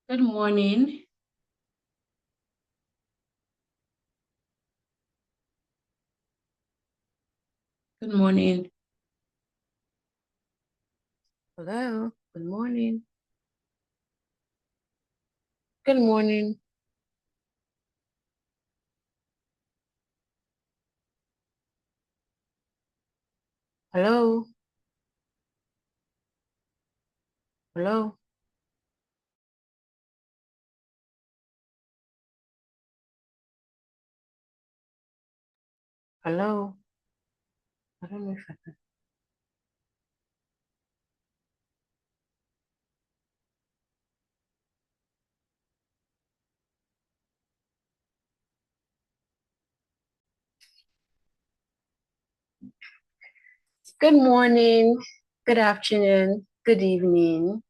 Good morning. Good morning. Hello. Good morning. Good morning. Hello. Hello. Hello. I don't know if I can. Good morning. Good afternoon. Good evening.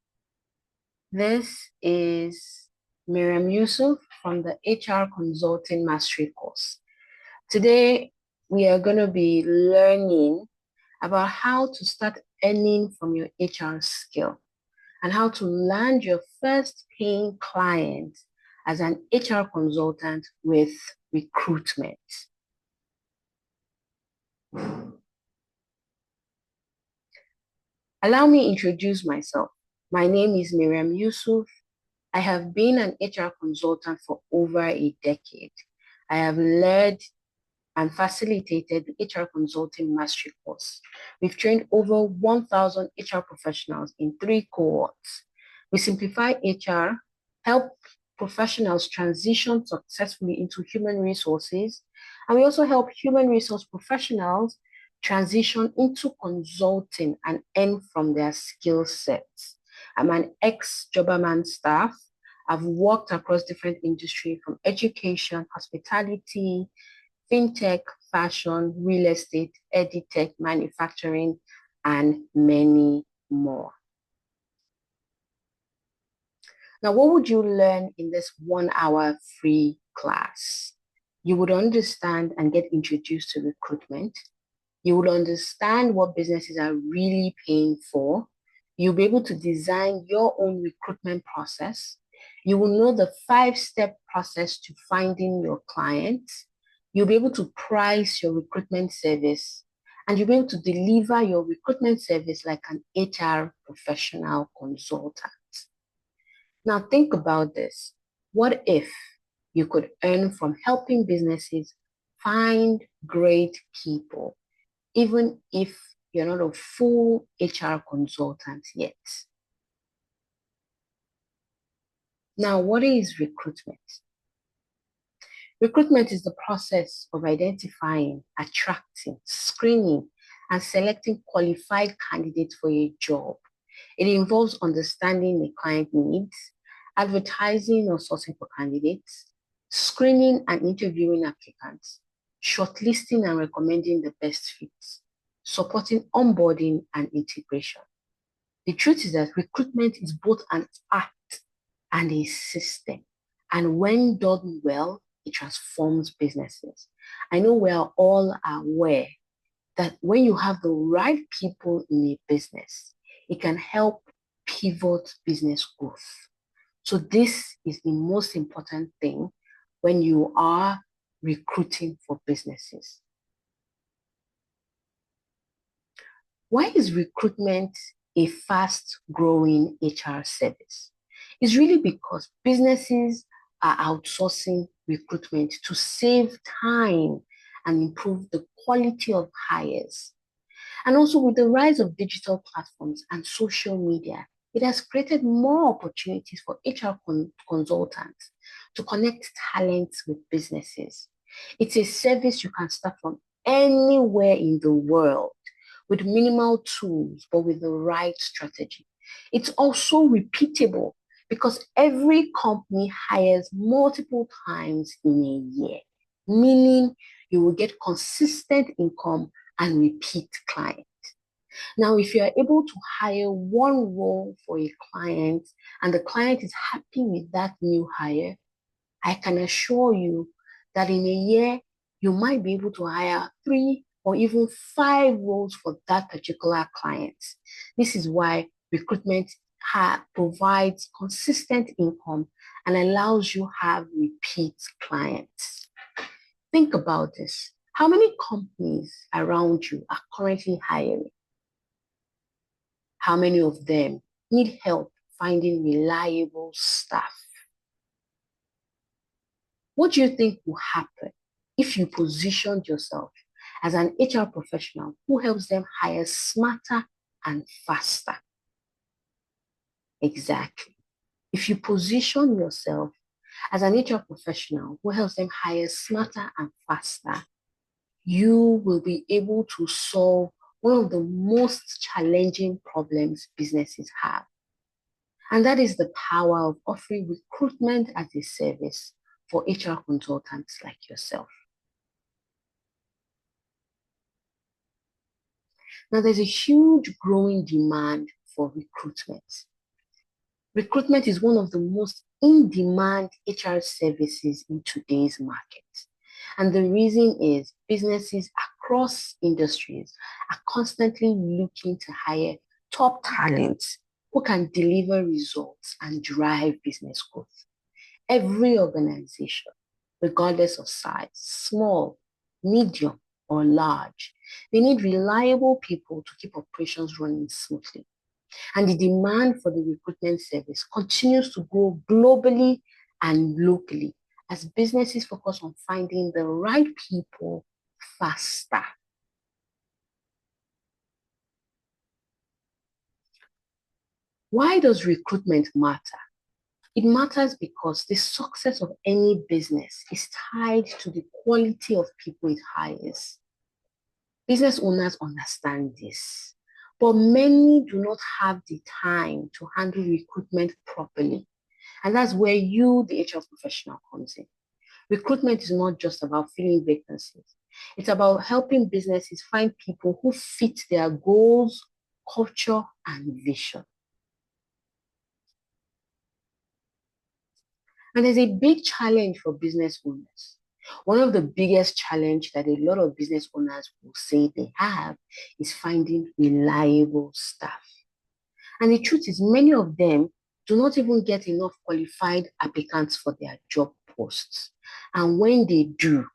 This is Miriam Yusuf from the HR Consulting Mastery course. Today, we are going to be learning about how to start earning from your HR skill and how to land your first paying client as an HR consultant with recruitment. Allow me introduce myself. My name is Miriam Yusuf. I have been an HR consultant for over a decade. I have led and facilitated the HR Consulting Mastery course. We've trained over 1,000 HR professionals in 3 cohorts. We simplify HR, help professionals transition successfully into human resources, and we also help human resource professionals transition into consulting and earn from their skill sets. I'm an ex-Jobberman staff. I've worked across different industries from education, hospitality, fintech, fashion, real estate, edtech, manufacturing, and many more. Now, what would you learn in this 1 hour free class? You would understand and get introduced to recruitment. You would understand what businesses are really paying for. You'll be able to design your own recruitment process. You will know the 5-step process to finding your clients. You'll be able to price your recruitment service, and you'll be able to deliver your recruitment service like an HR professional consultant. Now, think about this. What if you could earn from helping businesses find great people, even if you're not a full HR consultant yet? Now, what is recruitment? Recruitment is the process of identifying, attracting, screening, and selecting qualified candidates for a job. It involves understanding the client needs, advertising or sourcing for candidates, screening and interviewing applicants, shortlisting and recommending the best fits, supporting onboarding and integration. The truth is that recruitment is both an art and a system. And when done well, it transforms businesses. I know we are all aware that when you have the right people in a business, it can help pivot business growth. So this is the most important thing when you are recruiting for businesses. Why is recruitment a fast-growing HR service? It's really because businesses are outsourcing recruitment to save time and improve the quality of hires. And also with the rise of digital platforms and social media, it has created more opportunities for HR consultants to connect talents with businesses. It's a service you can start from anywhere in the world with minimal tools, but with the right strategy. It's also repeatable because every company hires multiple times in a year, meaning you will get consistent income and repeat clients. Now, if you are able to hire one role for a client and the client is happy with that new hire, I can assure you that in a year, you might be able to hire 3 or even 5 roles for that particular client. This is why recruitment provides consistent income and allows you have repeat clients. Think about this. How many companies around you are currently hiring? How many of them need help finding reliable staff? What do you think will happen if you positioned yourself as an HR professional who helps them hire smarter and faster? Exactly. If you position yourself as an HR professional who helps them hire smarter and faster, you will be able to solve one of the most challenging problems businesses have. And that is the power of offering recruitment as a service for HR consultants like yourself. Now, there's a huge growing demand for recruitment. Recruitment is one of the most in-demand HR services in today's market. And the reason is businesses across industries are constantly looking to hire top talents who can deliver results and drive business growth. Every organization, regardless of size, small, medium, or large, they need reliable people to keep operations running smoothly. And the demand for the recruitment service continues to grow globally and locally as businesses focus on finding the right people faster. Why does recruitment matter? It matters because the success of any business is tied to the quality of people it hires. Business owners understand this, but many do not have the time to handle recruitment properly. And that's where you, the HR professional, comes in. Recruitment is not just about filling vacancies. It's about helping businesses find people who fit their goals, culture, and vision. And there's a big challenge for business owners. One of the biggest challenges that a lot of business owners will say they have is finding reliable staff. And the truth is, many of them do not even get enough qualified applicants for their job posts. And when they do,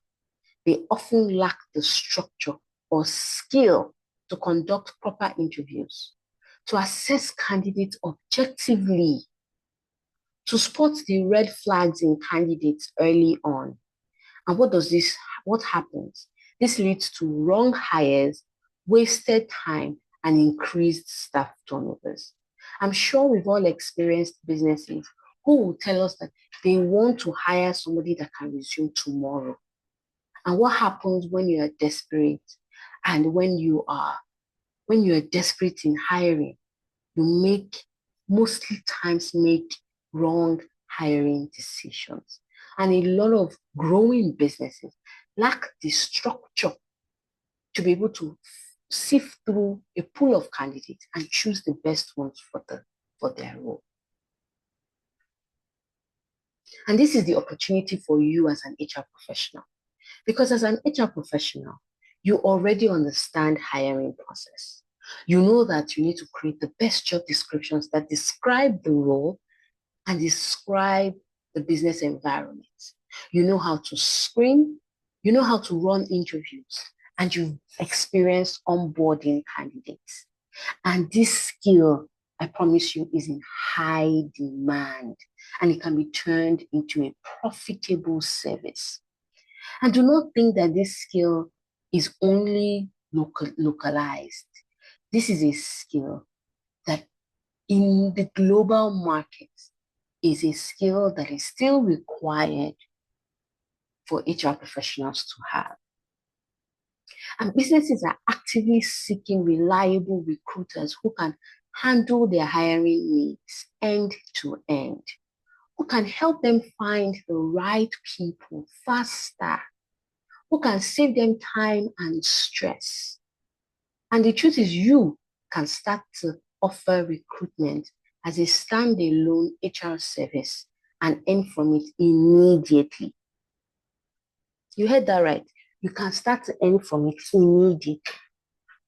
they often lack the structure or skill to conduct proper interviews, to assess candidates objectively, to spot the red flags in candidates early on. And what happens? This leads to wrong hires, wasted time, and increased staff turnovers. I'm sure we've all experienced businesses who will tell us that they want to hire somebody that can resume tomorrow. And what happens when you are desperate and when you are desperate in hiring, you mostly times make wrong hiring decisions. And a lot of growing businesses lack the structure to be able to sift through a pool of candidates and choose the best ones for their role. And this is the opportunity for you as an HR professional. Because as an HR professional, you already understand hiring process. You know that you need to create the best job descriptions that describe the role and describe the business environment. You know how to screen, you know how to run interviews, and you've experienced onboarding candidates. And this skill, I promise you, is in high demand, and it can be turned into a profitable service. And do not think that this skill is only localized. This is a skill that in the global market is a skill that is still required for HR professionals to have. And businesses are actively seeking reliable recruiters who can handle their hiring needs end to end, who can help them find the right people faster, who can save them time and stress. And the truth is, you can start to offer recruitment as a standalone HR service and earn from it immediately. You heard that right. You can start to earn from it immediately.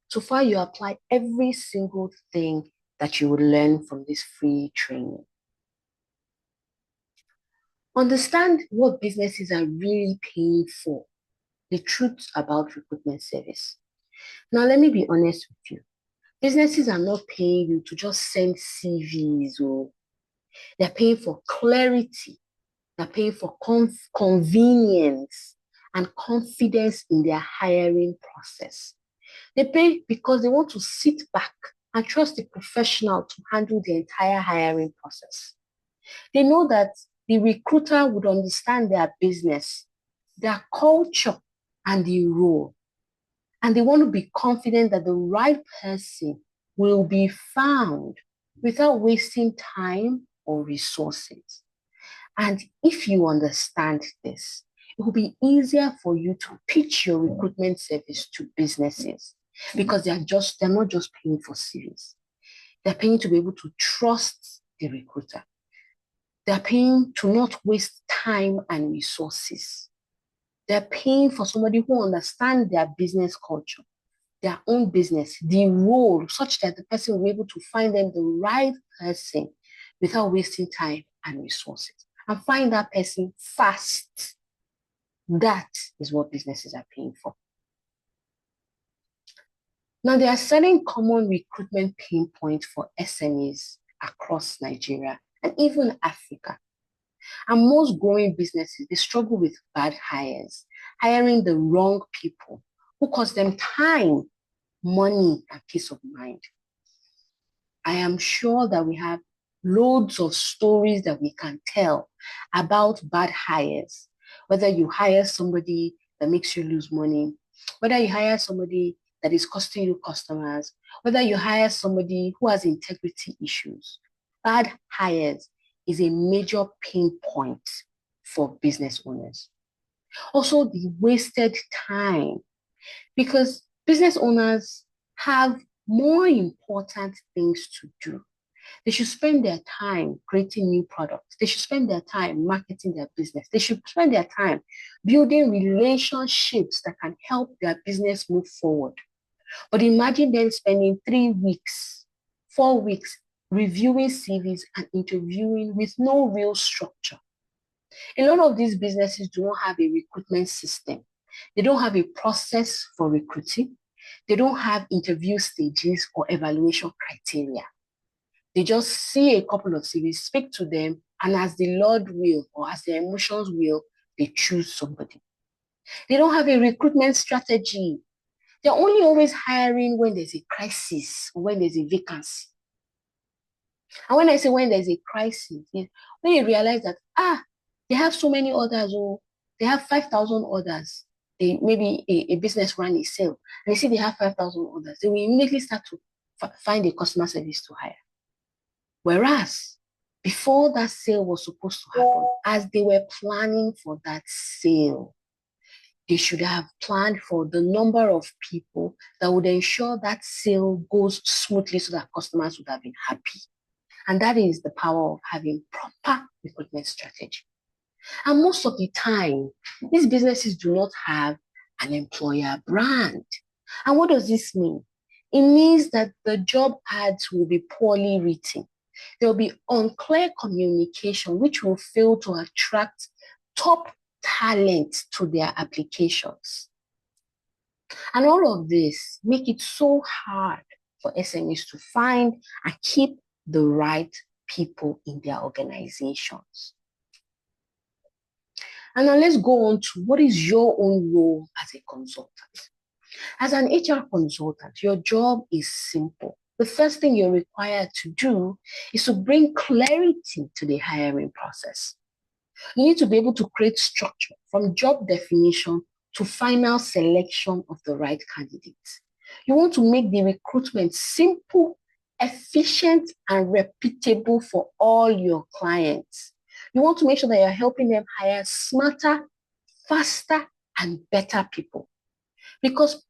So far, you apply every single thing that you will learn from this free training. Understand what businesses are really paying for, the truth about recruitment service. Now, let me be honest with you. Businesses are not paying you to just send CVs, or they're paying for clarity. They're paying for convenience and confidence in their hiring process. They pay because they want to sit back and trust the professional to handle the entire hiring process. They know that the recruiter would understand their business, their culture, and the role. And they want to be confident that the right person will be found without wasting time or resources. And if you understand this, it will be easier for you to pitch your recruitment service to businesses, because they're not just paying for CVs. They're paying to be able to trust the recruiter. They're paying to not waste time and resources. They're paying for somebody who understands their business culture, their own business, the role, such that the person will be able to find them the right person without wasting time and resources, and find that person fast. That is what businesses are paying for. Now, there are certain common recruitment pain points for SMEs across Nigeria and even Africa. And most growing businesses, they struggle with bad hires, hiring the wrong people who cost them time, money, and peace of mind. I am sure that we have loads of stories that we can tell about bad hires, whether you hire somebody that makes you lose money, whether you hire somebody that is costing you customers, whether you hire somebody who has integrity issues. Bad hires is a major pain point for business owners. Also, the wasted time, because business owners have more important things to do. They should spend their time creating new products. They should spend their time marketing their business. They should spend their time building relationships that can help their business move forward. But imagine them spending 3 weeks, 4 weeks reviewing CVs and interviewing with no real structure. A lot of these businesses do not have a recruitment system. They don't have a process for recruiting. They don't have interview stages or evaluation criteria. They just see a couple of CVs, speak to them, and as the Lord will, or as their emotions will, they choose somebody. They don't have a recruitment strategy. They're only always hiring when there's a crisis or when there's a vacancy. And when I say when there's a crisis, when you realize that, they have so many orders, or they have 5,000 orders. Maybe a business ran a sale, and they see they have 5,000 orders. They will immediately start to find a customer service to hire. Whereas, before that sale was supposed to happen, as they were planning for that sale, they should have planned for the number of people that would ensure that sale goes smoothly so that customers would have been happy. And that is the power of having proper recruitment strategy. And most of the time, these businesses do not have an employer brand. And what does this mean? It means that the job ads will be poorly written. There will be unclear communication, which will fail to attract top talent to their applications. And all of this make it so hard for SMEs to find and keep the right people in their organizations. And now let's go on to what is your own role as a consultant. As an HR consultant, your job is simple. The first thing you're required to do is to bring clarity to the hiring process. You need to be able to create structure from job definition to final selection of the right candidates. You want to make the recruitment simple, efficient, and repeatable for all your clients. You want to make sure that you're helping them hire smarter, faster, and better people. Because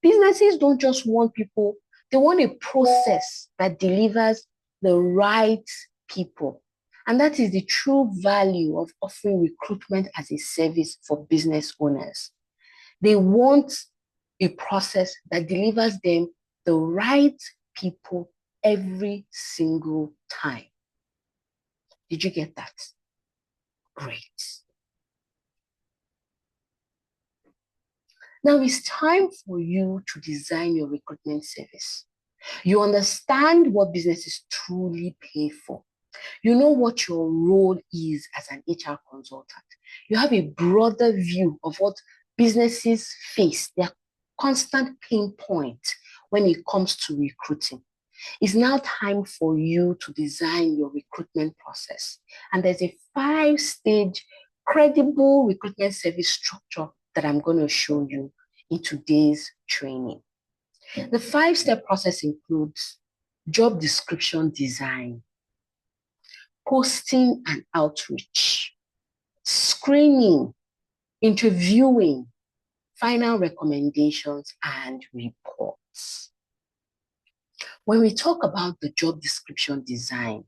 businesses don't just want people, they want a process that delivers the right people. And that is the true value of offering recruitment as a service for business owners. They want a process that delivers them the right people every single time. Did you get that? Great. Now it's time for you to design your recruitment service. You understand what businesses truly pay for. You know what your role is as an HR consultant. You have a broader view of what businesses face, their constant pain point when it comes to recruiting. It's now time for you to design your recruitment process. And there's a 5-stage credible recruitment service structure that I'm going to show you in today's training. The 5-step process includes job description design, posting and outreach, screening, interviewing, final recommendations, and reports. When we talk about the job description design,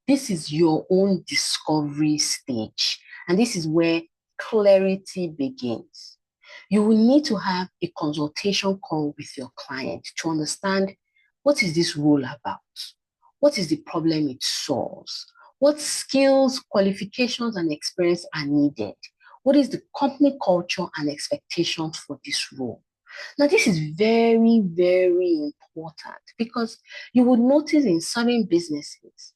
this is your own discovery stage, and this is where clarity begins. You will need to have a consultation call with your client to understand what is this role about? What is the problem it solves? What skills, qualifications, and experience are needed? What is the company culture and expectations for this role? Now, this is very, very important because you would notice in certain businesses,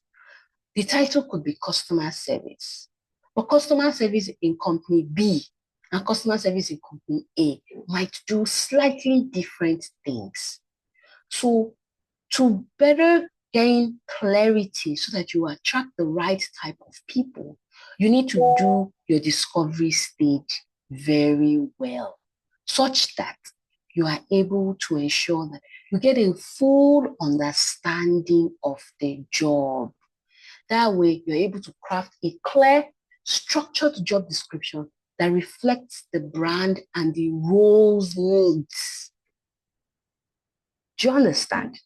the title could be customer service, but customer service in company B and customer service in company A might do slightly different things. So, to better gain clarity so that you attract the right type of people, you need to do your discovery stage very well, such that you are able to ensure that you get a full understanding of the job. That way, you're able to craft a clear, structured job description that reflects the brand and the role's needs. Do you understand?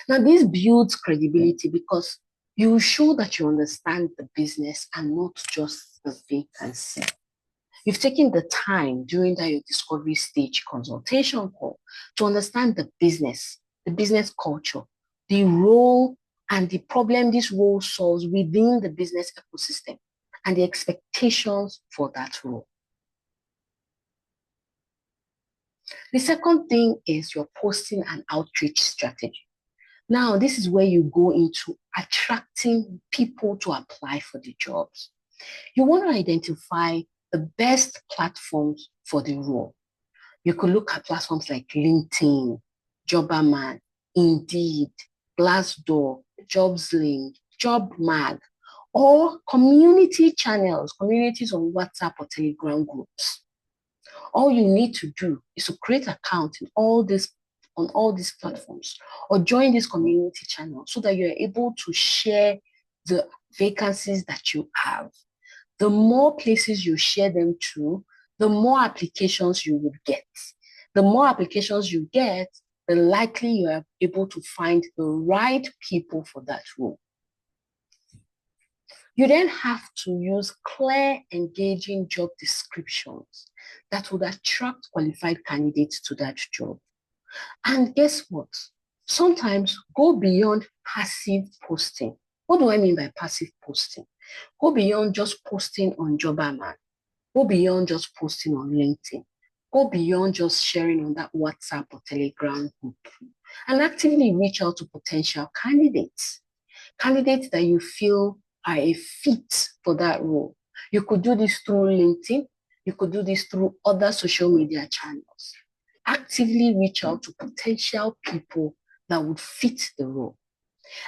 Now, this builds credibility because you show that you understand the business and not just the vacancy. You've taken the time during that your discovery stage consultation call to understand the business culture, the role and the problem this role solves within the business ecosystem, and the expectations for that role. The second thing is your posting and outreach strategy. Now, this is where you go into attracting people to apply for the jobs. You want to identify the best platforms for the role. You could look at platforms like LinkedIn, Jobberman, Indeed, Glassdoor, JobsLink, JobMag, or community channels, communities on WhatsApp or Telegram groups. All you need to do is to create an account on all these platforms or join this community channel so that you're able to share the vacancies that you have. The more places you share them to, the more applications you would get. The more applications you get, the likely you are able to find the right people for that role. You then have to use clear, engaging job descriptions that would attract qualified candidates to that job. And guess what? Sometimes go beyond passive posting. What do I mean by passive posting? Go beyond just posting on Jobberman. Go beyond just posting on LinkedIn. Go beyond just sharing on that WhatsApp or Telegram group. And actively reach out to potential candidates. Candidates that you feel are a fit for that role. You could do this through LinkedIn. You could do this through other social media channels. Actively reach out to potential people that would fit the role.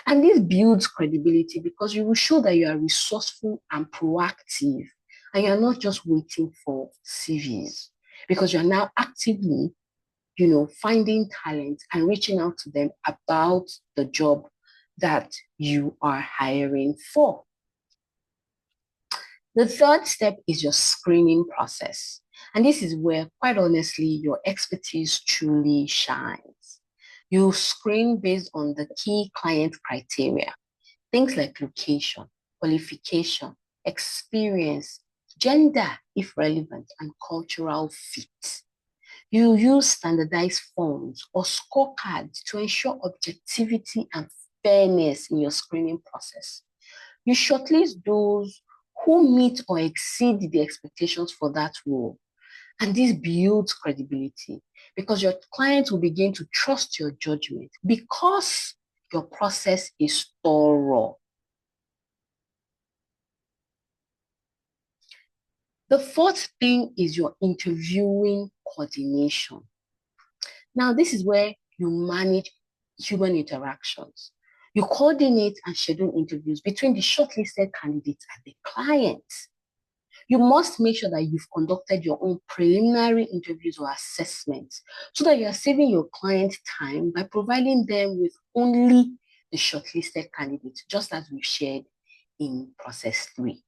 And this builds credibility because you will show that you are resourceful and proactive, and you're not just waiting for CVs, because you're now actively, finding talent and reaching out to them about the job that you are hiring for. The third step is your screening process. And this is where, quite honestly, your expertise truly shines. You screen based on the key client criteria, things like location, qualification, experience, gender, if relevant, and cultural fit. You use standardized forms or scorecards to ensure objectivity and fairness in your screening process. You shortlist those who meet or exceed the expectations for that role. And this builds credibility because your clients will begin to trust your judgment because your process is thorough. The fourth thing is your interviewing coordination. Now, this is where you manage human interactions. You coordinate and schedule interviews between the shortlisted candidates and the clients. You must make sure that you've conducted your own preliminary interviews or assessments so that you are saving your client time by providing them with only the shortlisted candidates, just as we've shared in process 3.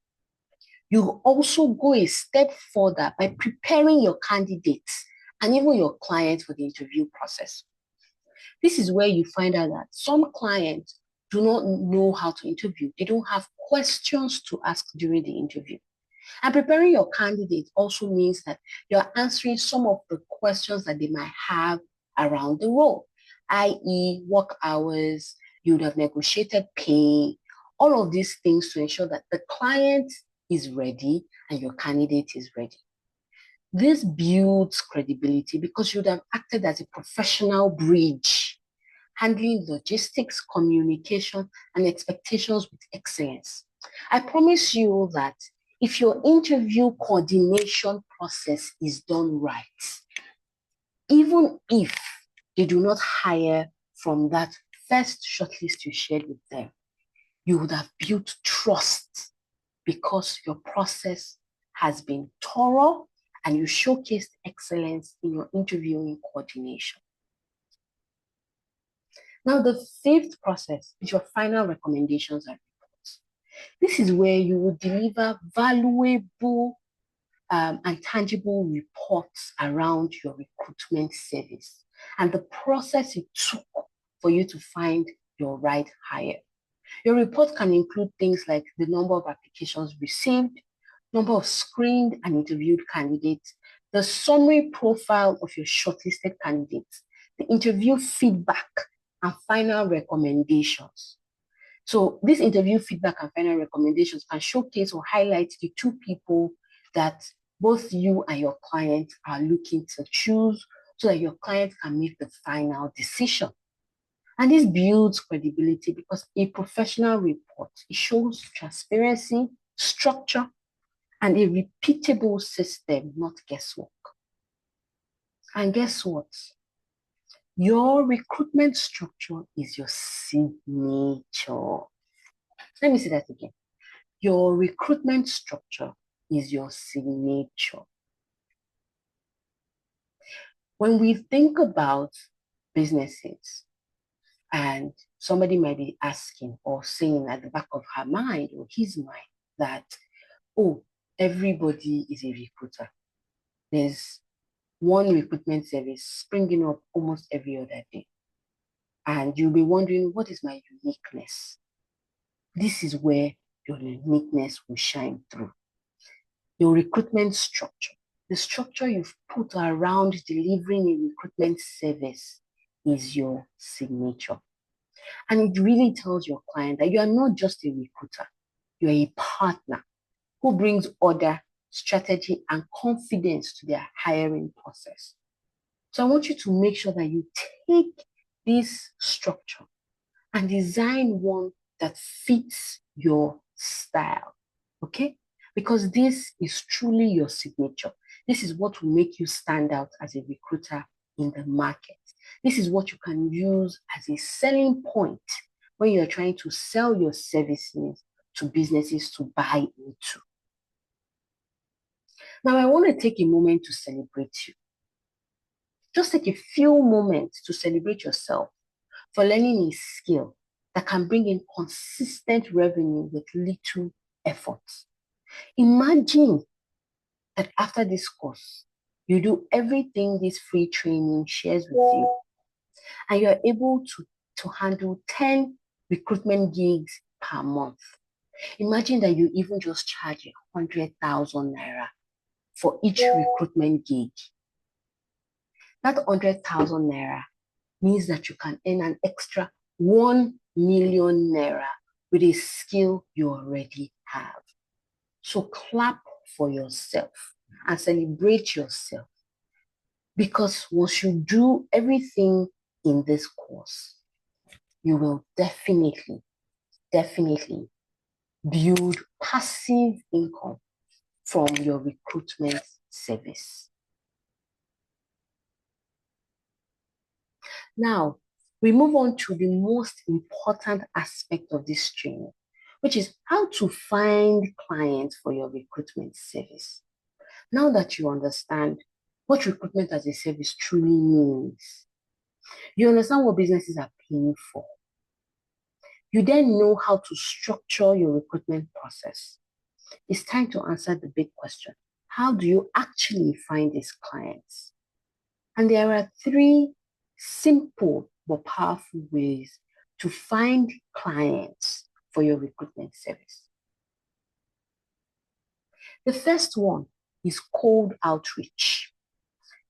You also go a step further by preparing your candidates and even your clients for the interview process. This is where you find out that some clients do not know how to interview. They don't have questions to ask during the interview. And preparing your candidate also means that you're answering some of the questions that they might have around the role, i.e. work hours, you would have negotiated pay, all of these things to ensure that the client is ready and your candidate is ready. This builds credibility because you would have acted as a professional bridge, handling logistics, communication, and expectations with excellence. I promise you that if your interview coordination process is done right, even if they do not hire from that first shortlist you shared with them, you would have built trust because your process has been thorough and you showcased excellence in your interviewing coordination. Now, the fifth process is your final recommendations and reports. This is where you will deliver valuable and tangible reports around your recruitment service and the process it took for you to find your right hire. Your report can include things like the number of applications received, number of screened and interviewed candidates, the summary profile of your shortlisted candidates, the interview feedback, and final recommendations. So this interview feedback and final recommendations can showcase or highlight the 2 people that both you and your client are looking to choose so that your client can make the final decision. And this builds credibility because a professional report, it shows transparency, structure, and a repeatable system, not guesswork. And guess what? Your recruitment structure is your signature. Let me say that again. Your recruitment structure is your signature. When we think about businesses, and somebody might be asking or saying at the back of her mind or his mind that, oh, everybody is a recruiter. There's one recruitment service springing up almost every other day. And you'll be wondering, what is my uniqueness? This is where your uniqueness will shine through. Your recruitment structure, the structure you've put around delivering a recruitment service is your signature. And it really tells your client that you are not just a recruiter, you're a partner who brings order, strategy, and confidence to their hiring process. So I want you to make sure that you take this structure and design one that fits your style, okay? Because this is truly your signature. This is what will make you stand out as a recruiter in the market. This is what you can use as a selling point when you're trying to sell your services to businesses to buy into. Now, I want to take a moment to celebrate you. Just take a few moments to celebrate yourself for learning a skill that can bring in consistent revenue with little effort. Imagine that after this course, you do everything this free training shares with you, and you're able to handle 10 recruitment gigs per month. Imagine that you even just charge 100,000 naira for each recruitment gig. That 100,000 naira means that you can earn an extra ₦1 million with a skill you already have. So clap for yourself and celebrate yourself, because once you do everything in this course, you will definitely build passive income from your recruitment service. Now, we move on to the most important aspect of this training, which is how to find clients for your recruitment service. Now that you understand what recruitment as a service truly means, you understand what businesses are paying for, you then know how to structure your recruitment process. It's time to answer the big question. How do you actually find these clients? And there are 3 simple but powerful ways to find clients for your recruitment service. The first one is cold outreach.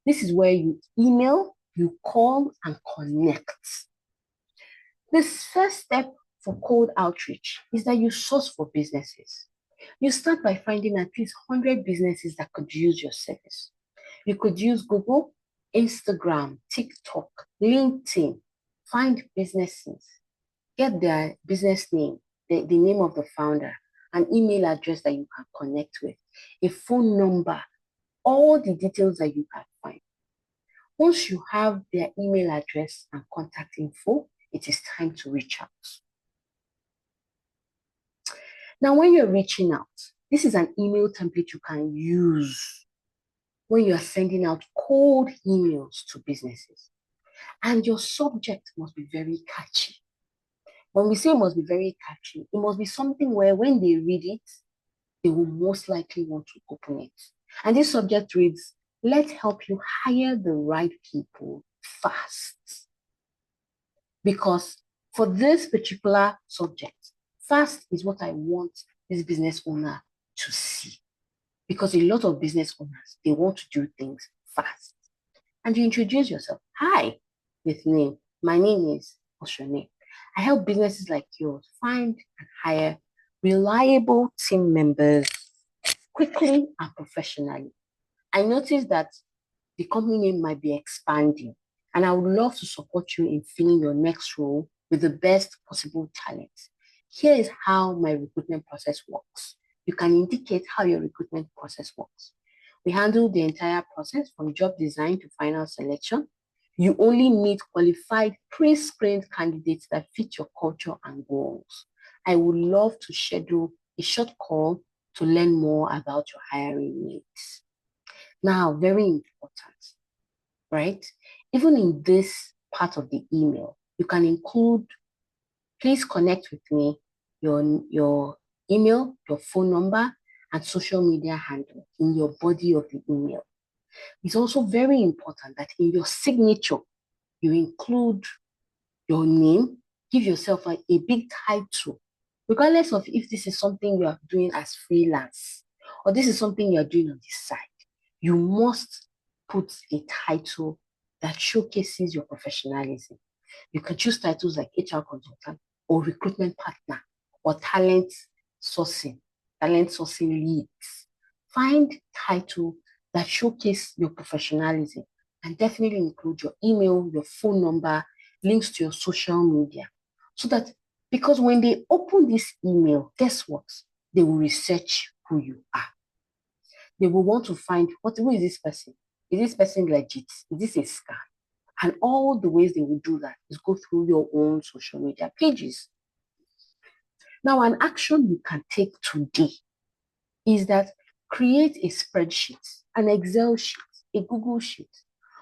This is where you email, you call, and connect. This first step for cold outreach is that you source for businesses. You start by finding at least 100 businesses that could use your service. You could use Google, Instagram, TikTok, LinkedIn. Find businesses, get their business name, the name of the founder, an email address that you can connect with, a phone number, all the details that you can find. Once you have their email address and contact info, it is time to reach out. Now, when you're reaching out, this is an email template you can use when you are sending out cold emails to businesses. And your subject must be very catchy. When we say it must be very catchy, it must be something where when they read it, they will most likely want to open it. And this subject reads, let's help you hire the right people fast. Because for this particular subject, fast is what I want this business owner to see. Because a lot of business owners, they want to do things fast. And you introduce yourself. Hi, with name. My name is, what's your name? I help businesses like yours find and hire reliable team members quickly and professionally. I noticed that the company name might be expanding, and I would love to support you in filling your next role with the best possible talent. Here is how my recruitment process works. You can indicate how your recruitment process works. We handle the entire process from job design to final selection. You only meet qualified, pre-screened candidates that fit your culture and goals. I would love to schedule a short call to learn more about your hiring needs. Now, very important, right? Even in this part of the email, you can include, please connect with me, your email, your phone number, and social media handle in your body of the email. It's also very important that in your signature, you include your name, give yourself a big title, regardless of if this is something you are doing as freelance or this is something you are doing on the side. You must put a title that showcases your professionalism. You can choose titles like HR consultant or recruitment partner or talent sourcing leads. Find title that showcase your professionalism and definitely include your email, your phone number, links to your social media. So that, because when they open this email, guess what? They will research who you are. They will want to find, who is this person? Is this person legit? Is this a scam? And all the ways they will do that is go through your own social media pages. Now, an action you can take today is that create a spreadsheet, an Excel sheet, a Google sheet,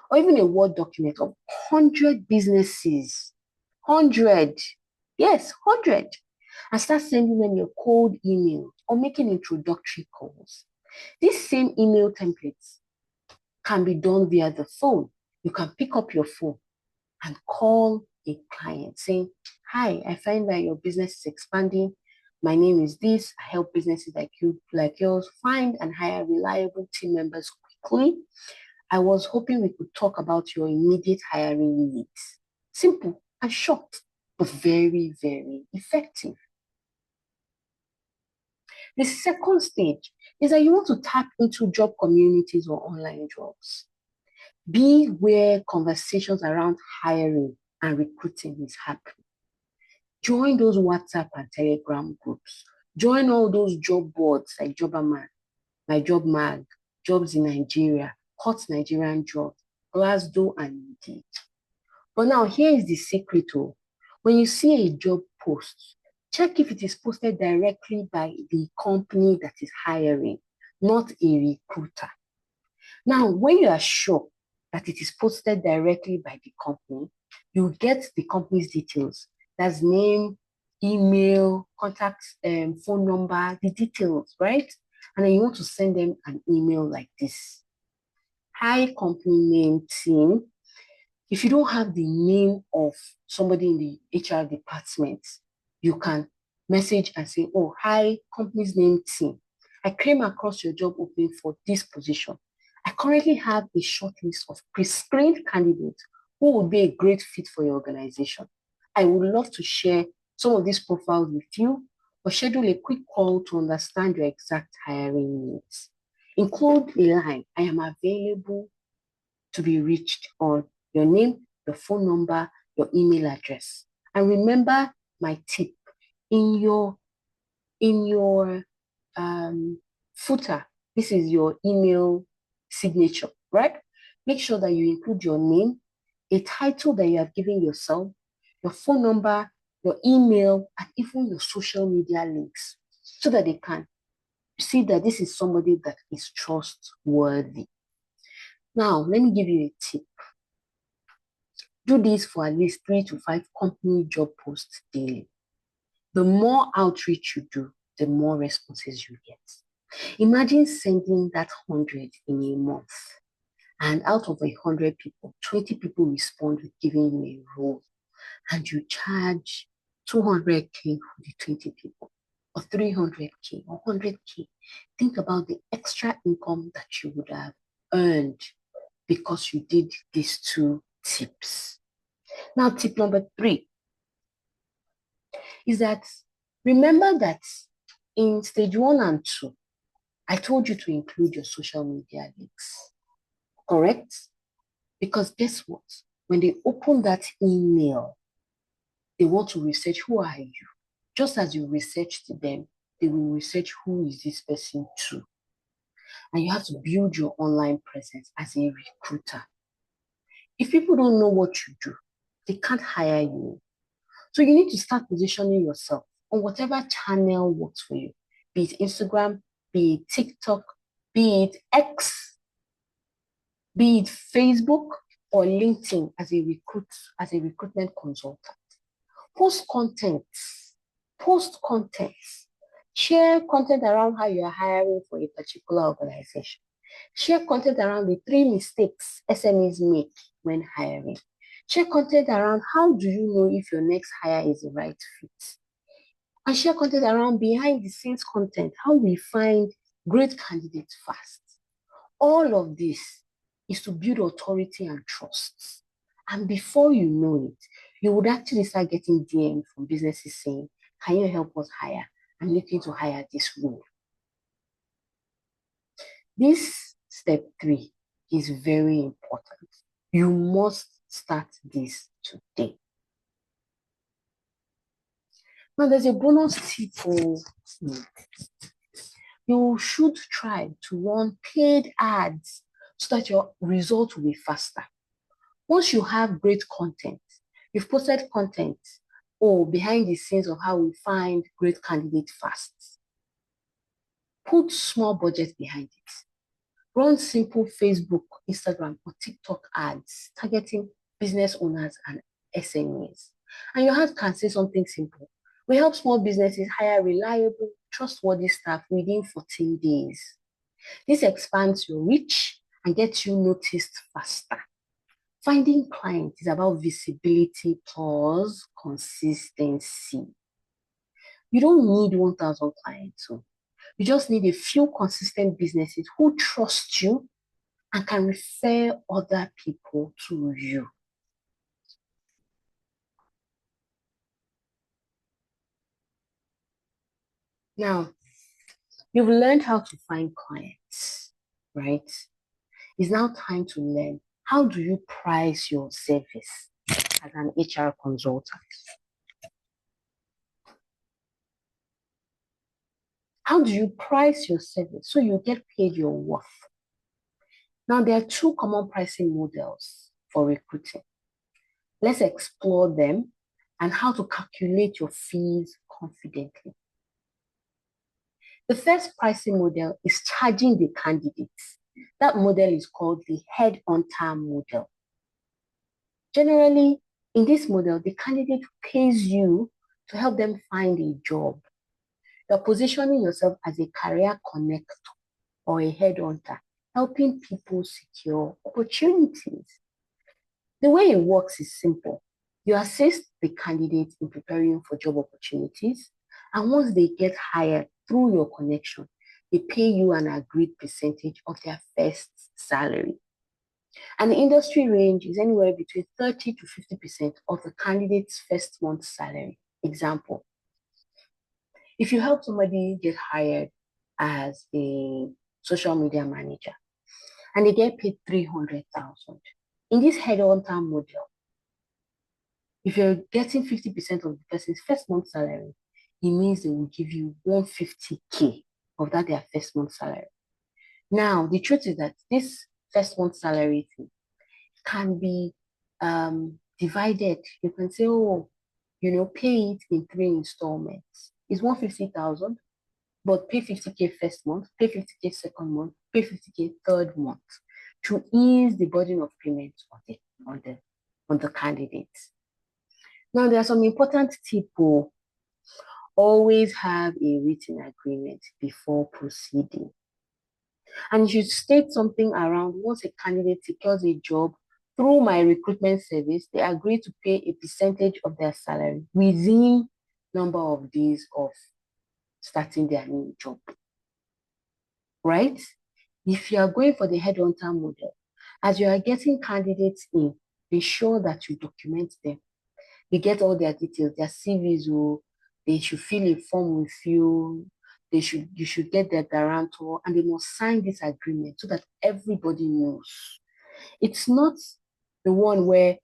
or even a Word document of 100 businesses. 100. Yes, 100. And start sending them your cold email or making introductory calls. These same email templates can be done via the phone. You can pick up your phone and call a client saying, hi, I find that your business is expanding. My name is this. I help businesses like yours find and hire reliable team members quickly. I was hoping we could talk about your immediate hiring needs. Simple and short, but very, very effective. The second stage is that you want to tap into job communities or online jobs. Be where conversations around hiring and recruiting is happening. Join those WhatsApp and Telegram groups. Join all those job boards like Jobaman, My Job Mag, Jobs in Nigeria, Hot Nigerian Jobs, Glassdoor, and Indeed. But now here is the secret. Oh. When you see a job post, check if it is posted directly by the company that is hiring, not a recruiter. Now, when you are sure that it is posted directly by the company, you get the company's details. That's name, email, contact, phone number, the details, right? And then you want to send them an email like this. Hi, company name, team. If you don't have the name of somebody in the HR department, you can message and say, oh, hi, company's name, team. I came across your job opening for this position. I currently have a short list of pre-screened candidates who would be a great fit for your organization. I would love to share some of these profiles with you or schedule a quick call to understand your exact hiring needs. Include a line, I am available to be reached on your name, your phone number, your email address. And remember my tip, in your footer, this is your email signature, right? Make sure that you include your name, a title that you have given yourself, your phone number, your email, and even your social media links so that they can see that this is somebody that is trustworthy. Now, let me give you a tip. Do this for at least 3 to 5 company job posts daily. The more outreach you do, the more responses you get. Imagine sending that 100 in a month, and out of 100 people, 20 people respond with giving you a role, and you charge 200K for the 20 people, or 300K, or 100K. Think about the extra income that you would have earned because you did these 2 tips. Now, tip number 3 is that remember that in stage 1 and 2, I told you to include your social media links, correct? Because guess what? When they open that email, they want to research who are you. Just as you researched them, they will research who is this person too. And you have to build your online presence as a recruiter. If people don't know what you do, they can't hire you. So you need to start positioning yourself on whatever channel works for you, be it Instagram, be it TikTok, be it X, be it Facebook or LinkedIn as a recruitment consultant. Post content, share content around how you are hiring for a particular organization. Share content around the 3 mistakes SMEs make when hiring. Share content around how do you know if your next hire is the right fit. And share content around behind the scenes content, how we find great candidates fast. All of this is to build authority and trust. And before you know it, you would actually start getting DMs from businesses saying, can you help us hire? I'm looking to hire this role. This step 3 is very important. You must start this today. Now, there's a bonus tip for you. You should try to run paid ads so that your results will be faster. Once you have great content, you've posted content or behind the scenes of how we find great candidates fast, put small budget behind it. Run simple Facebook, Instagram, or TikTok ads targeting business owners and SMEs. And your ads can say something simple. We help small businesses hire reliable, trustworthy staff within 14 days. This expands your reach and gets you noticed faster. Finding clients is about visibility plus consistency. You don't need 1,000 clients. You just need a few consistent businesses who trust you and can refer other people to you. Now, you've learned how to find clients, right? It's now time to learn how do you price your service as an HR consultant? How do you price your service so you get paid your worth? Now, there are two common pricing models for recruiting. Let's explore them and how to calculate your fees confidently. The first pricing model is charging the candidates. That model is called the head-on-time model. Generally, in this model, the candidate pays you to help them find a job. You're positioning yourself as a career connector or a headhunter, helping people secure opportunities. The way it works is simple. You assist the candidates in preparing for job opportunities, and once they get hired through your connection, they pay you an agreed percentage of their first salary. And the industry range is anywhere between 30 to 50% of the candidate's first month's salary. Example, if you help somebody get hired as a social media manager and they get paid 300,000, in this head-on-time model, if you're getting 50% of the person's first month salary, it means they will give you 150K of that their first month salary. Now, the truth is that this first month salary thing can be divided. You can say, oh, pay it in 3 installments. It's 150,000, but pay 50K first month, pay 50K second month, pay 50K third month to ease the burden of payment on the candidates. Now, there are some important tips. Always have a written agreement before proceeding. And you should state something around once a candidate secures a job through my recruitment service, they agree to pay a percentage of their salary within number of days of starting their new job. Right? If you are going for the headhunter model, as you are getting candidates in, be sure that you document them. You get all their details, their CVs, they should fill a form with you. You should get their guarantor, and they must sign this agreement so that everybody knows. It's not the one where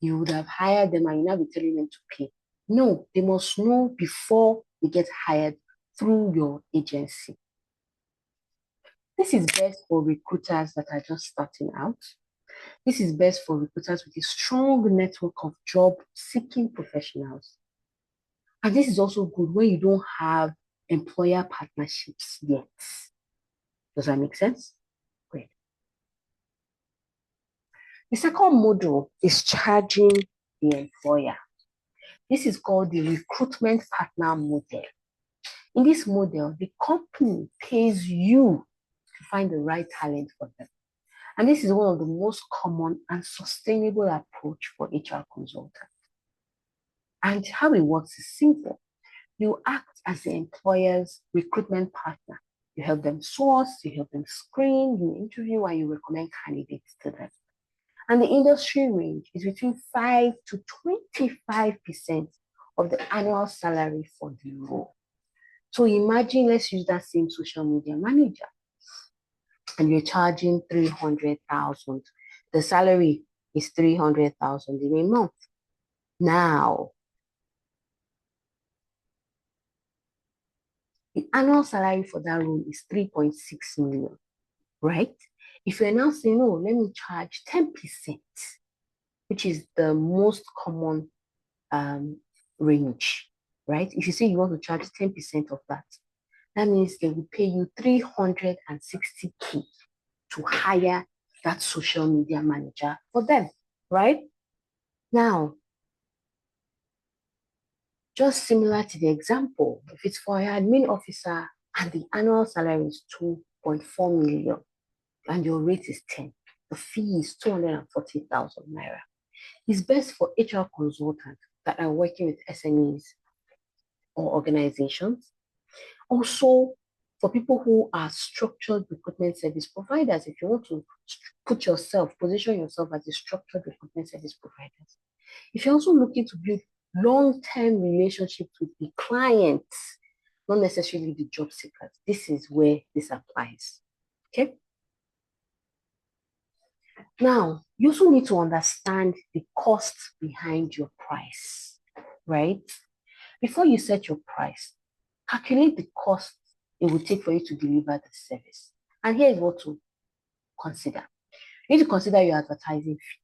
you would have hired them and you now be telling them to pay. No, they must know before they get hired through your agency. This is best for recruiters that are just starting out. This is best for recruiters with a strong network of job-seeking professionals. And this is also good when you don't have employer partnerships yet. Does that make sense? Great. The second model is charging the employer. This is called the recruitment partner model. In this model, the company pays you to find the right talent for them. And this is one of the most common and sustainable approach for HR consultants. And how it works is simple. You act as the employer's recruitment partner. You help them source, you help them screen, you interview, and you recommend candidates to them. And the industry range is between 5 to 25% of the annual salary for the role. So imagine, let's use that same social media manager, and you're charging 300,000. The salary is 300,000 in a month. Now, the annual salary for that role is 3.6 million, right? If you're now saying, no, let me charge 10%, which is the most common range, right? If you say you want to charge 10% of that, that means they will pay you 360K to hire that social media manager for them, right? Now, just similar to the example, if it's for an admin officer and the annual salary is 2.4 million and your rate is 10, the fee is 240,000 naira. It's best for HR consultants that are working with SMEs or organizations. Also, for people who are structured recruitment service providers, if you want to position yourself as a structured recruitment service providers. If you're also looking to build long-term relationships with the clients, not necessarily the job seekers. This is where this applies. Okay. Now, you also need to understand the cost behind your price, right? Before you set your price, calculate the cost it will take for you to deliver the service. And here's what to consider. You need to consider your advertising fee.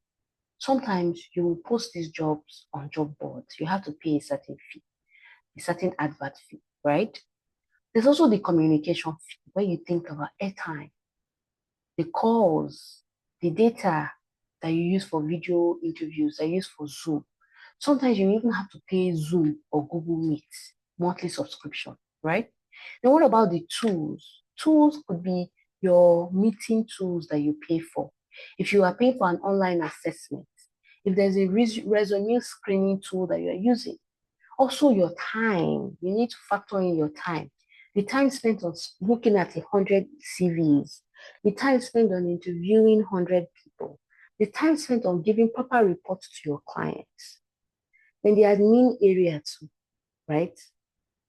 Sometimes you will post these jobs on job boards. You have to pay a certain fee, a certain advert fee, right? There's also the communication fee, where you think about airtime, the calls, the data that you use for video interviews, that you use for Zoom. Sometimes you even have to pay Zoom or Google Meet monthly subscription, right? Then what about the tools? Tools could be your meeting tools that you pay for. If you are paying for an online assessment, if there's a resume screening tool that you're using, also your time, you need to factor in your time. The time spent on looking at 100 CVs, the time spent on interviewing 100 people, the time spent on giving proper reports to your clients. Then the admin area too, right?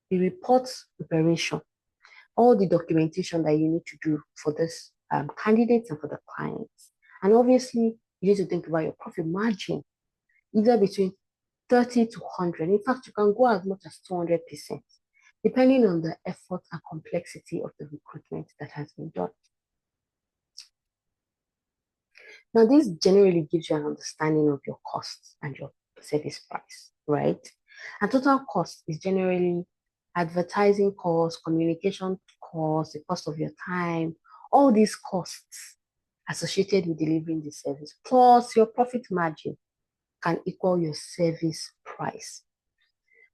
The reports preparation, all the documentation that you need to do for this candidates and for the clients. And obviously, you need to think about your profit margin, either between 30 to 100. In fact, you can go as much as 200%, depending on the effort and complexity of the recruitment that has been done. Now, this generally gives you an understanding of your costs and your service price, right? And total cost is generally advertising costs, communication costs, the cost of your time, all these costs associated with delivering the service, plus your profit margin can equal your service price.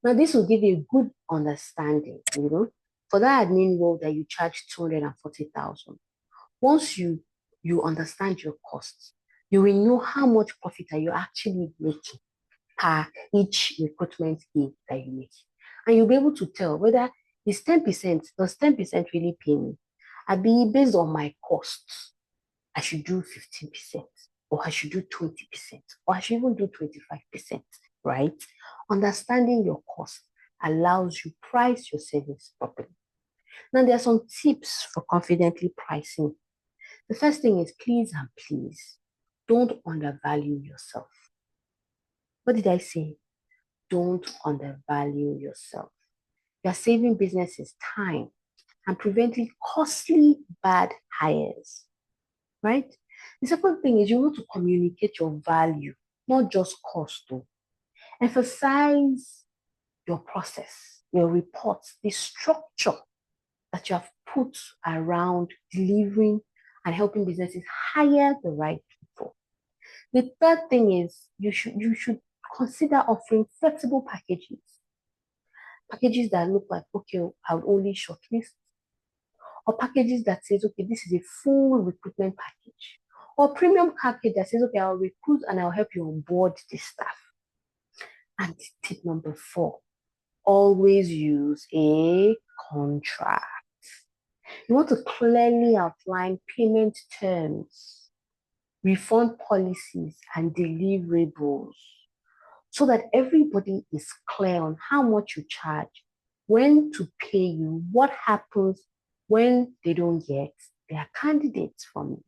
Now, this will give you a good understanding, for that admin role that you charge 240,000. Once you understand your costs, you will know how much profit are you actually making per each recruitment gig that you make. And you'll be able to tell whether it's 10%, does 10% really pay me? I be based on my costs, I should do 15%, or I should do 20%, or I should even do 25%, right? Understanding your cost allows you price your service properly. Now, there are some tips for confidently pricing. The first thing is please and please don't undervalue yourself. What did I say? Don't undervalue yourself. You're saving businesses time and preventing costly bad hires, right? The second thing is you want to communicate your value, not just cost. Though. Emphasize your process, your reports, the structure that you have put around delivering and helping businesses hire the right people. The third thing is you should consider offering flexible packages. Packages that look like, okay, I'll only shortlist. Or packages that says, okay, this is a full recruitment package. Or premium package that says, okay, I'll recruit and I'll help you onboard the staff. And tip number 4, always use a contract. You want to clearly outline payment terms, refund policies, and deliverables so that everybody is clear on how much you charge, when to pay you, what happens when they don't get their candidates from you.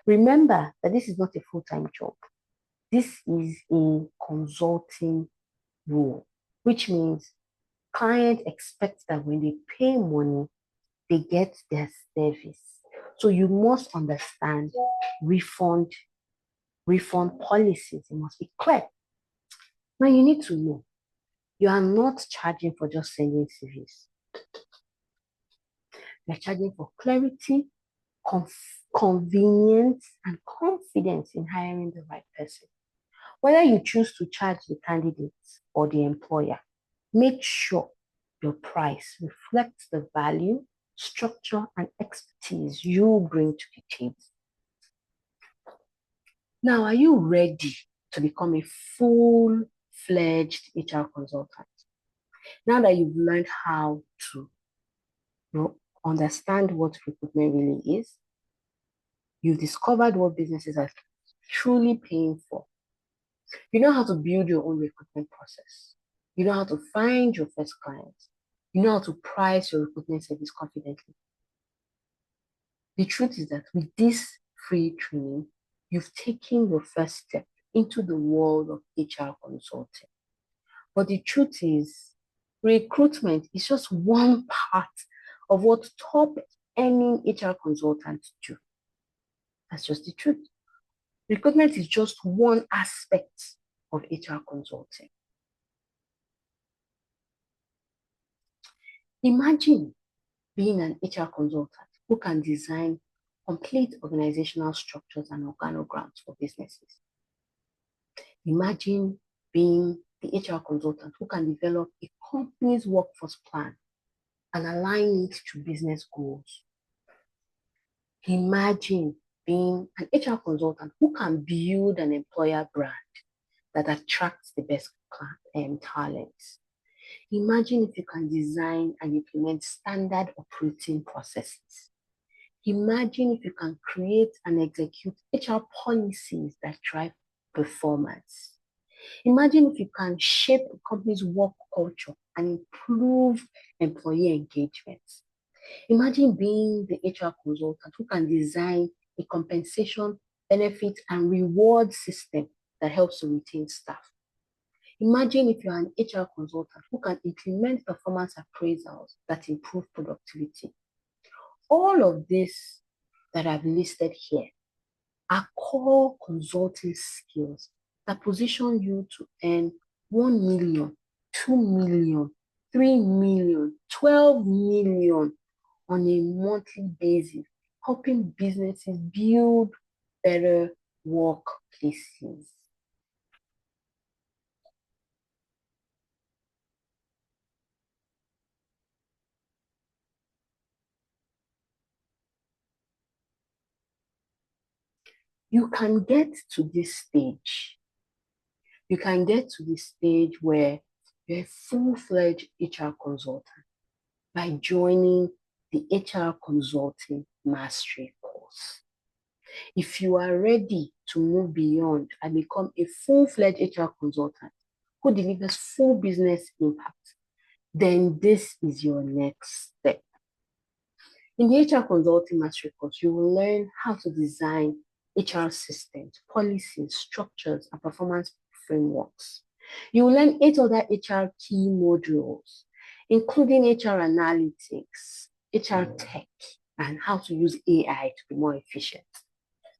Remember that this is not a full-time job. This is a consulting role, which means clients expect that when they pay money, they get their service. So you must understand refund policies. It must be clear. Now you need to know you are not charging for just sending CVs. You're charging for clarity, convenience, and confidence in hiring the right person. Whether you choose to charge the candidates or the employer, make sure your price reflects the value, structure, and expertise you bring to the table. Now, are you ready to become a full-fledged HR consultant? Now that you've learned how to understand what recruitment really is, you've discovered what businesses are truly paying for. You know how to build your own recruitment process. You know how to find your first clients. You know how to price your recruitment service confidently. The truth is that with this free training, you've taken your first step into the world of HR consulting. But the truth is, recruitment is just one part of what top earning HR consultants do. That's just the truth. Recruitment is just one aspect of HR consulting. Imagine being an HR consultant who can design complete organizational structures and organograms for businesses. Imagine being the HR consultant who can develop a company's workforce plan and align it to business goals. Imagine being an HR consultant who can build an employer brand that attracts the best talents. Imagine if you can design and implement standard operating processes. Imagine if you can create and execute HR policies that drive performance. Imagine if you can shape a company's work culture and improve employee engagement. Imagine being the HR consultant who can design a compensation, benefit, and reward system that helps to retain staff. Imagine if you're an HR consultant who can implement performance appraisals that improve productivity. All of this that I've listed here are core consulting skills that position you to earn 1 million, 2 million, 3 million, 12 million on a monthly basis, helping businesses build better workplaces. You can get to this stage. You can get to this stage where you're a full-fledged HR consultant by joining the HR Consulting Mastery course. If you are ready to move beyond and become a full-fledged HR consultant who delivers full business impact, then this is your next step. In the HR Consulting Mastery course, you will learn how to design HR systems, policies, structures, and performance frameworks. You will learn 8 other HR key modules, including HR analytics, HR tech, and how to use AI to be more efficient.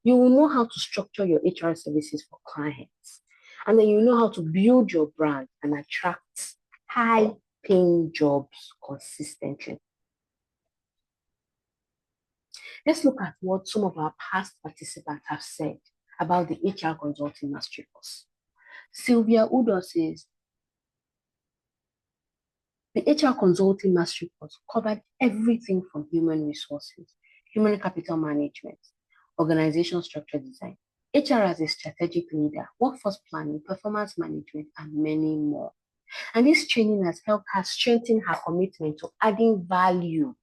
You will know how to structure your HR services for clients. And then you know how to build your brand and attract high-paying jobs consistently. Let's look at what some of our past participants have said about the HR Consulting Mastery course. Sylvia Udo says, the HR Consulting Mastery course covered everything from human resources, human capital management, organization structure design, HR as a strategic leader, workforce planning, performance management, and many more. And this training has helped her strengthen her commitment to adding value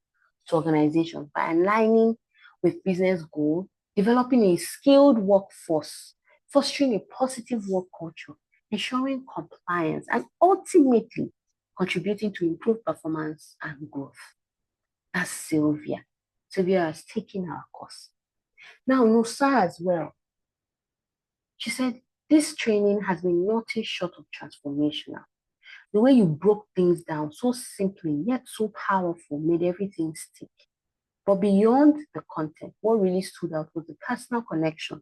to organizations by aligning with business goals, developing a skilled workforce, fostering a positive work culture, ensuring compliance, and ultimately contributing to improved performance and growth. That's Sylvia. Sylvia has taken our course. Now, Nusa as well. She said, this training has been nothing short of transformational. The way you broke things down so simply, yet so powerful, made everything stick. But beyond the content, what really stood out was the personal connection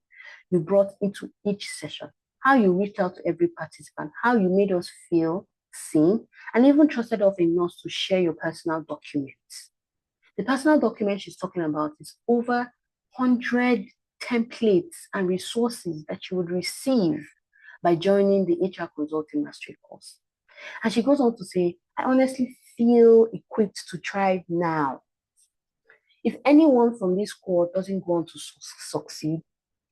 you brought into each session, how you reached out to every participant, how you made us feel seen, and even trusted us enough to share your personal documents. The personal document she's talking about is over 100 templates and resources that you would receive by joining the HR Consulting Mastery course. And she goes on to say, I honestly feel equipped to thrive now. If anyone from this cohort doesn't go on to succeed,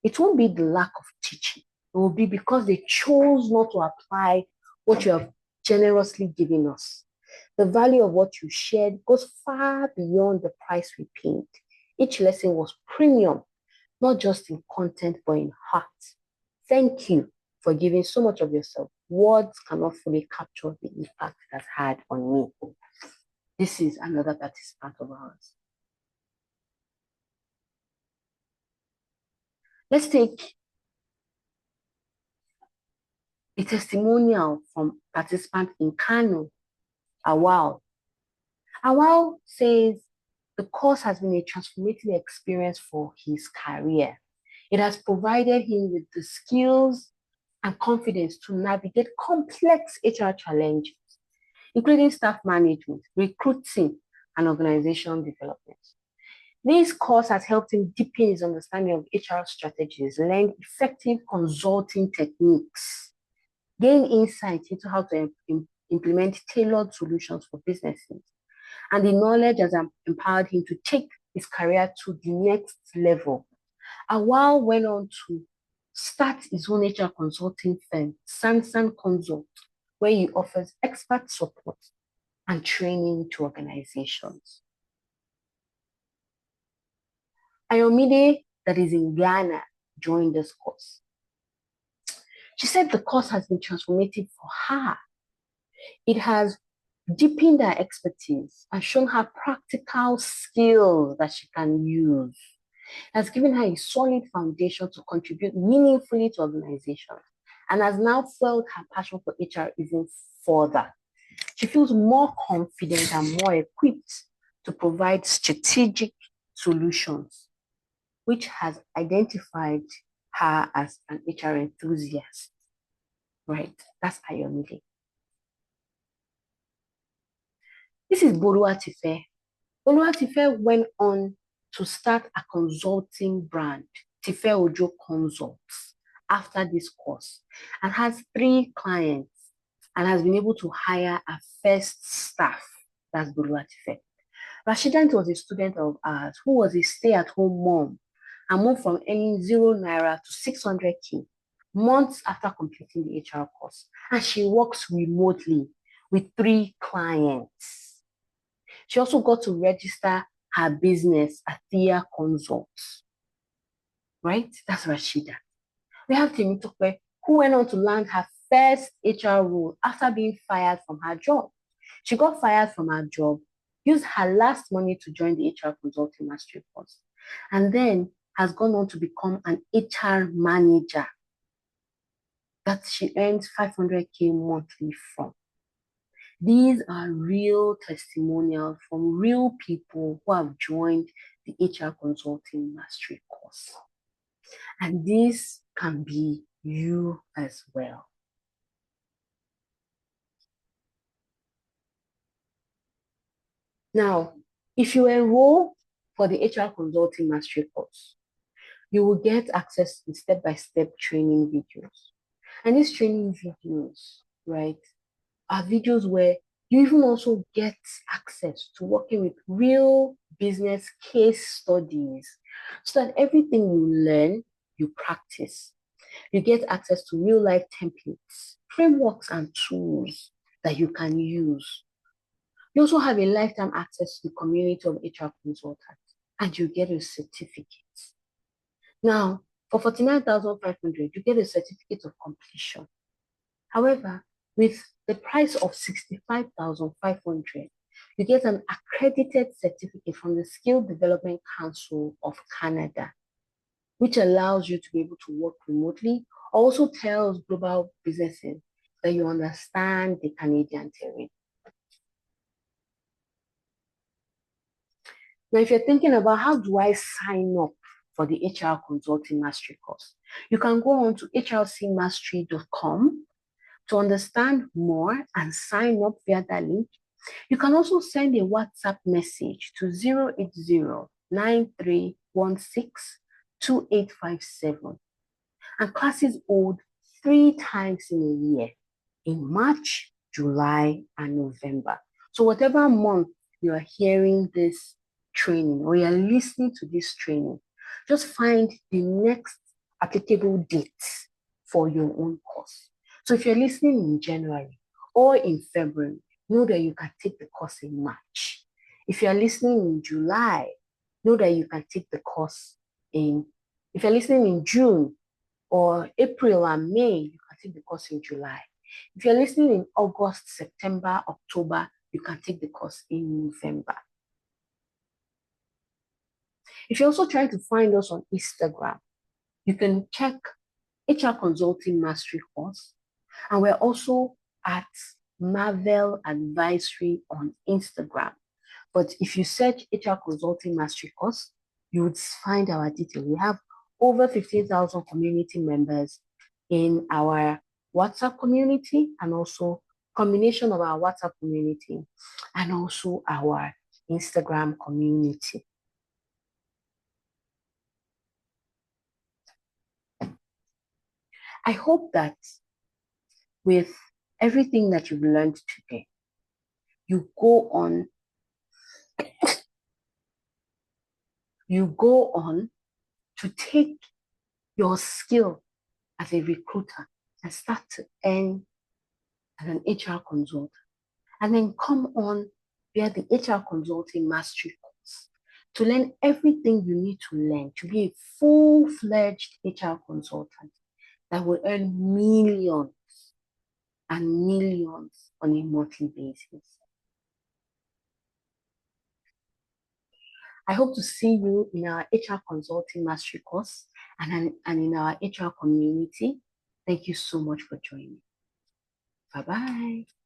it won't be the lack of teaching. It will be because they chose not to apply what you have generously given us. The value of what you shared goes far beyond the price we paid. Each lesson was premium, not just in content, but in heart. Thank you for giving so much of yourself. Words cannot fully capture the impact it has had on me. This is another participant of ours. Let's take a testimonial from participant in Kano, Awal. Awal says the course has been a transformative experience for his career. It has provided him with the skills and confidence to navigate complex HR challenges, including staff management, recruiting, and organizational development. This course has helped him deepen his understanding of HR strategies, learn effective consulting techniques, gain insight into how to implement tailored solutions for businesses. And the knowledge has empowered him to take his career to the next level. Awal went on to start his own HR consulting firm, Sansan Consult, where he offers expert support and training to organizations. Ayomide, that is in Ghana, joined this course. She said the course has been transformative for her. It has deepened her expertise and shown her practical skills that she can use. It has given her a solid foundation to contribute meaningfully to organizations and has now fueled her passion for HR even further. She feels more confident and more equipped to provide strategic solutions, which has identified her as an HR enthusiast. Right, that's Ayomide. This is Boluwatife. Boluwatife went on to start a consulting brand, Tife Ojo Consults, after this course, and has 3 clients and has been able to hire a first staff. That's Boluwatife. Rashidat was a student of ours who was a stay-at-home mom and moved from earning 0 naira to 600K months after completing the HR course. And she works remotely with 3 clients. She also got to register her business, Athea Consults. Right? That's Rashida. We have Temitope, who went on to land her first HR role after being fired from her job. She got fired from her job, used her last money to join the HR Consulting Mastery course, and then has gone on to become an HR manager that she earns 500K monthly from. These are real testimonials from real people who have joined the HR Consulting Mastery course. And this can be you as well. Now, if you enroll for the HR Consulting Mastery course, you will get access to step-by-step training videos. And these training videos, right, are videos where you even also get access to working with real business case studies so that everything you learn, you practice. You get access to real life templates, frameworks, and tools that you can use. You also have a lifetime access to the community of HR consultants, and you get a certificate. Now, for 49,500, you get a certificate of completion. However, with the price of 65,500, you get an accredited certificate from the Skill Development Council of Canada, which allows you to be able to work remotely. Also tells global businesses that you understand the Canadian terrain. Now, if you're thinking about how do I sign up for the HR Consulting Mastery course, you can go on to hrcmastery.com to understand more and sign up via that link. You can also send a WhatsApp message to 080-9316-2857. And classes hold 3 times in a year, in March, July, and November. So whatever month you are hearing this training or you're listening to this training, just find the next applicable date for your own course. So if you're listening in January or in February, know that you can take the course in March. If you're listening in July, know that you can take the course if you're listening in June or April and May, you can take the course in July. If you're listening in August, September, October, you can take the course in November. If you're also trying to find us on Instagram, you can check HR Consulting Mastery Course. And we're also at Marvel Advisory on Instagram. But if you search HR Consulting Mastery Course, you would find our details. We have over 15,000 community members in our WhatsApp community, and also combination of our WhatsApp community and also our Instagram community. I hope that with everything that you've learned today, you go on to take your skill as a recruiter and start to earn as an HR consultant. And then come on via the HR Consulting Mastery course to learn everything you need to learn to be a full-fledged HR consultant that will earn millions and millions on a monthly basis. I hope to see you in our HR Consulting Mastery course and in our HR community. Thank you so much for joining. Bye-bye.